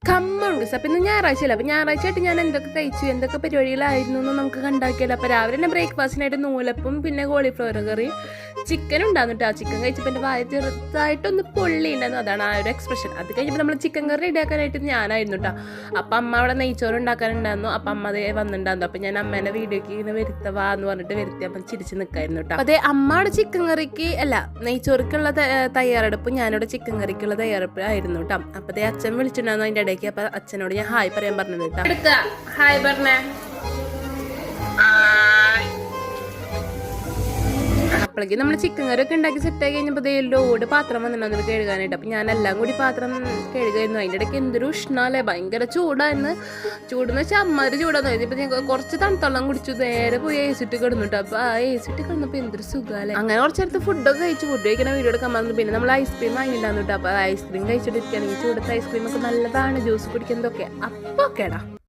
കമ്മുണ്ട്. അപ്പം ഇന്ന് ഞായറാഴ്ചയല്ല. അപ്പം ഞായറാഴ്ചയായിട്ട് ഞാൻ എന്തൊക്കെ കഴിച്ചു, എന്തൊക്കെ പരിപാടികളായിരുന്നു എന്ന് നമുക്ക് കണ്ടാക്കിയല്ലോ. അപ്പോൾ രാവിലെ തന്നെ ബ്രേക്ക്ഫാസ്റ്റിനായിട്ട് നൂലപ്പം, പിന്നെ കോളിഫ്ലവർ കറി, ചിക്കൻ ഉണ്ടായിരുന്നു കേട്ടോ. ചിക്കൻ കഴിച്ചപ്പോൾ എൻ്റെ വായ ചെറുതായിട്ടൊന്ന് പൊള്ളി ഉണ്ടായിരുന്നു. അതാണ് ആ ഒരു എക്സ്പ്രഷൻ. അത് കഴിഞ്ഞപ്പോൾ നമ്മൾ ചിക്കൻ കറി റെഡിയാക്കാനായിട്ട് ഞാനായിരുന്നു കേട്ടോ. അപ്പം അമ്മ അവിടെ നെയ്ച്ചോറ് ഉണ്ടാക്കാനുണ്ടായിരുന്നു. അപ്പം അമ്മ അതേ വന്നിട്ടുണ്ടായിരുന്നു. അപ്പം ഞാൻ അമ്മേനെ വീഡിയോക്ക് ഇങ്ങനെ വരുത്തവാ എന്ന് പറഞ്ഞിട്ട് വരുത്തി അപ്പം ചിരിച്ച് നിൽക്കായിരുന്നു കേട്ടോ. അതേ അമ്മയുടെ ചിക്കൻ കറിക്ക് അല്ല നെയ്ച്ചോറിക്കുള്ള തയ്യാറെടുപ്പ്, ഞാനിവിടെ ചിക്കൻ കറിക്കുള്ള തയ്യാറെടുപ്പ് ആയിരുന്നു കേട്ടോ. അപ്പം അതേ അച്ഛൻ വിളിച്ചിട്ടുണ്ടായിരുന്നു അതിൻ്റെ ഇടയ്ക്ക്. അപ്പൊ അച്ഛനോട് ഞാൻ ഹായ് പറയാൻ പറഞ്ഞു കേട്ടോ. ഹായ് പറഞ്ഞേ. അപ്പോഴേക്കും നമ്മൾ ചിക്കൻ കറി ഒക്കെ ഉണ്ടാക്കി സെറ്റായി കഴിഞ്ഞപ്പോൾ ലോഡ് പാത്രം വന്നിട്ടുണ്ടെന്ന് കഴുകാനായിട്ട്. അപ്പം ഞാനെല്ലാം കൂടി പാത്രം കഴുകായിരുന്നു. അതിൻ്റെ ഇടയ്ക്ക് എന്തൊരു ഉഷ്ണല്ലേ, ഭയങ്കര ചൂടായിരുന്നു. ചൂടെന്ന് വെച്ചാൽ അമ്മമാര് ചൂടാന്ന് കഴിഞ്ഞപ്പോൾ ഞാൻ കുറച്ച് തണുത്തള്ളം കുടിച്ചു, നേരെ പോയി ഏസിട്ട് കിടന്നിട്ട്. അപ്പോൾ ആ ഏസിട്ട് കിടന്നപ്പോൾ എന്തൊരു സുഖമല്ലേ. അങ്ങനെ കുറച്ചേരത്ത് ഫുഡൊക്കെ കഴിച്ചു. ഫുഡ് കഴിക്കുന്ന വീഡിയോ എടുക്കാൻ പറഞ്ഞു. പിന്നെ നമ്മൾ ഐസ്ക്രീം വാങ്ങിയിട്ടുണ്ടായിരുന്നു കേട്ടോ. അപ്പോൾ ഐസ്ക്രീം കഴിച്ചിട്ടിരിക്കുകയാണെങ്കിൽ ചൂടത്തെ ഐസ്ക്രീം ഒക്കെ നല്ലതാണ്, ജ്യൂസ് കുടിക്കുന്നതൊക്കെ. അപ്പോൾ ഓക്കേടാ.